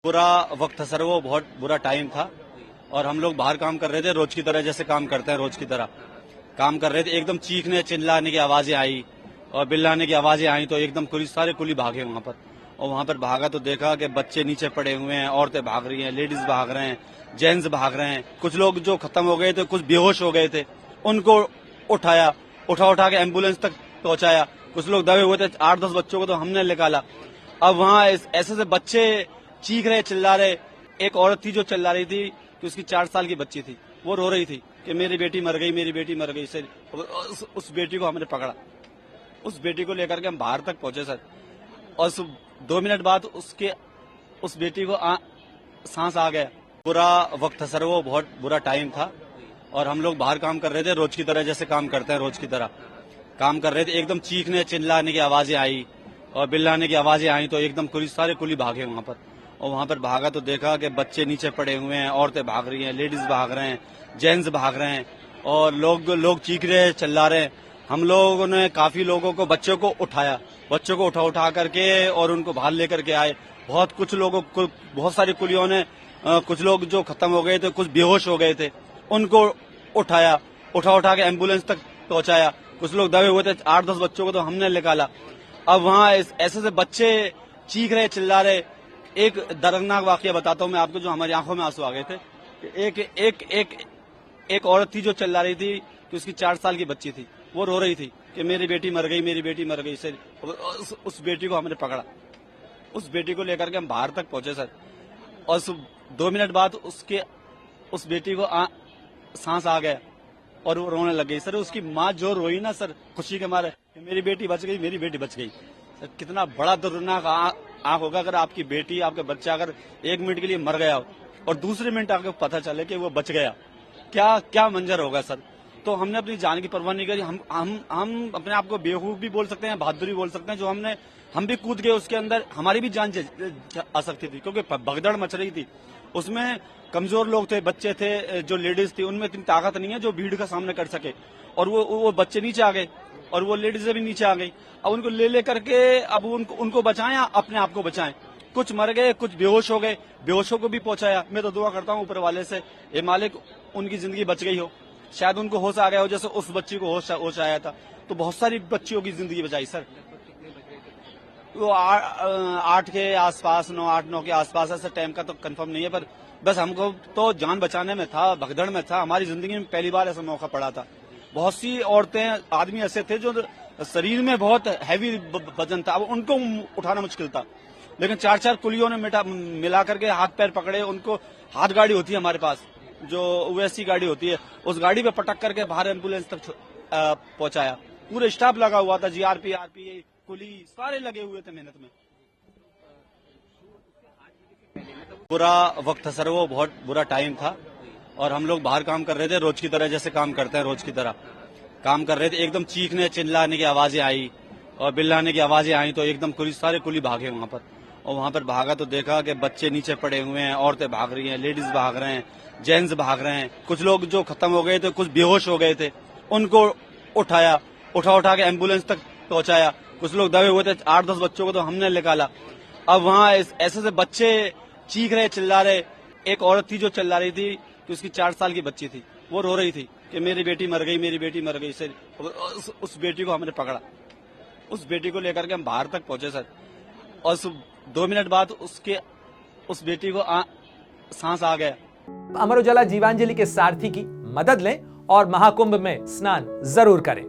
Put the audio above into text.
बुरा वक्त था सर, वो बहुत बुरा टाइम था और हम लोग बाहर काम कर रहे थे, रोज की तरह जैसे काम करते हैं रोज की तरह काम कर रहे थे। एकदम चीखने चिल्लाने की आवाजें आई और बिल्लाने की आवाजें आई तो एकदम सारे कुली भागे वहां पर। और वहां पर भागा तो देखा कि बच्चे नीचे पड़े हुए हैं, औरतें भाग रही हैं, लेडीज भाग रहे हैं, जेंट्स भाग रहे हैं। कुछ लोग जो खत्म हो गए थे, कुछ बेहोश हो गए थे, उनको उठाया, उठा के एम्बुलेंस तक पहुंचाया। कुछ लोग दबे हुए थे, 8-10 बच्चों को तो हमने निकाला। अब वहाँ ऐसे से बच्चे चीख रहे, चिल्ला रहे। एक औरत थी जो चिल्ला रही थी कि उसकी 4 साल की बच्ची थी, वो रो रही थी कि मेरी बेटी मर गई, मेरी बेटी मर गई। से उस बेटी को हमने पकड़ा, उस बेटी को लेकर के हम बाहर तक पहुंचे सर। और 2 मिनट बाद उस बेटी को सांस आ गया। बुरा वक्त था सर, वो बहुत बुरा टाइम था और हम लोग बाहर काम कर रहे थे, रोज की तरह जैसे काम करते हैं रोज की तरह काम कर रहे थे। एकदम चीखने चिल्लाने की आवाजें आई और बिल्लाने की आवाजें आई तो एकदम सारे कुली भागे वहां पर। और वहां पर भागा तो देखा कि बच्चे नीचे पड़े हुए हैं, औरतें भाग रही हैं, लेडीज भाग रहे हैं, जेंट्स भाग रहे हैं और लोग चीख रहे हैं, चिल्ला रहे हैं। हम लोगों ने काफी लोगों को, बच्चों को उठाया, बच्चों को उठा करके और उनको बाहर लेकर के आए। बहुत सारी कुलियों ने, कुछ लोग जो खत्म हो गए थे, कुछ बेहोश हो गए थे, उनको उठाया, उठा के एम्बुलेंस तक पहुंचाया। कुछ लोग दबे हुए थे, 8-10 बच्चों को तो हमने निकाला। अब वहाँ ऐसे से बच्चे चीख रहे, चिल्ला रहे। एक दर्दनाक वाकया बताता हूँ मैं आपको, जो हमारी आंखों में आंसू आ गए थे। एक औरत थी जो चिल्ला रही थी कि उसकी 4 साल की बच्ची थी, वो रो रही थी कि मेरी बेटी मर गई, मेरी बेटी मर गई। से उस बेटी को हमने पकड़ा, उस बेटी को लेकर के हम बाहर तक पहुंचे सर। और 2 मिनट बाद उस बेटी को सांस आ गया और वो रोने लग गई सर। उसकी माँ जो रोई ना सर, खुशी के मारे, मेरी बेटी बच गई, मेरी बेटी बच गई। कितना बड़ा दर्दनाक आंख होगा अगर आपकी बेटी, आपका बच्चा अगर 1 मिनट के लिए मर गया और दूसरे मिनट आपको पता चले कि वो बच गया, क्या मंजर होगा सर। तो हमने अपनी जान की परवाह नहीं करी। हम अपने आप को बेवकूफ भी बोल सकते हैं, बहादुरी बोल सकते हैं, जो हम भी कूद गए उसके अंदर। हमारी भी जान आ सकती थी क्योंकि भगदड़ मच रही थी। उसमें कमजोर लोग थे, बच्चे थे, जो लेडीज थी, उनमें इतनी ताकत नहीं है जो भीड़ का सामना कर सके। और वो बच्चे नीचे आ गए और वो लेडीजें भी नीचे आ गई। अब उनको ले करके अब उनको बचाएं या अपने आप को बचाएं। कुछ मर गए, कुछ बेहोश हो गए, बेहोशों को भी पहुंचाया। मैं तो दुआ करता हूं ऊपर वाले से, ये मालिक उनकी जिंदगी बच गई हो, शायद उनको होश आ गया हो जैसे उस बच्ची को होश आया था। तो बहुत सारी बच्चियों की जिंदगी बचाई सर। वो 8 के आसपास, 9 के आसपास, ऐसा टाइम का तो कंफर्म नहीं है, पर बस हमको तो जान बचाने में था, भगदड़ में था। हमारी जिंदगी में पहली बार ऐसा मौका पड़ा था। बहुत सी औरतें, आदमी ऐसे थे जो शरीर में बहुत हैवी वजन था, अब उनको उठाना मुश्किल था। लेकिन 4 कुलियों ने मिला करके हाथ पैर पकड़े उनको। हाथ गाड़ी होती है हमारे पास, जो वैसी गाड़ी होती है, उस गाड़ी पे पटक करके बाहर एम्बुलेंस तक पहुंचाया। पूरे स्टाफ लगा हुआ था, जीआरपी, आरपीए, कुली सारे लगे हुए थे मेहनत में। बुरा वक्त था सर, वो बहुत बुरा टाइम था और हम लोग बाहर काम कर रहे थे, रोज की तरह जैसे काम करते हैं रोज की तरह काम कर रहे थे। एकदम चीखने चिल्लाने की आवाजें आई और बिल्लाने की आवाजें आई तो एकदम सारे कुली भागे वहां पर। और वहां पर भागा तो देखा कि बच्चे नीचे पड़े हुए हैं, औरतें भाग रही हैं, लेडीज भाग रहे हैं, जेंट्स भाग रहे हैं। कुछ लोग जो खत्म हो गए थे, कुछ बेहोश हो गए थे, उनको उठाया, उठा के एम्बुलेंस तक पहुंचाया। कुछ लोग दबे हुए थे, 8-10 बच्चों को तो हमने निकाला। अब वहाँ ऐसे से बच्चे चीख रहे, चिल्ला रहे। एक औरत थी जो चिल्ला रही थी कि उसकी 4 साल की बच्ची थी, वो रो रही थी कि मेरी बेटी मर गई, मेरी बेटी मर गई। से उस बेटी को हमने पकड़ा, उस बेटी को लेकर के हम बाहर तक पहुंचे सर। और 2 मिनट बाद उस बेटी को सांस आ गया। अमर उजाला जीवांजलि के सारथी की मदद लें और महाकुंभ में स्नान जरूर करें।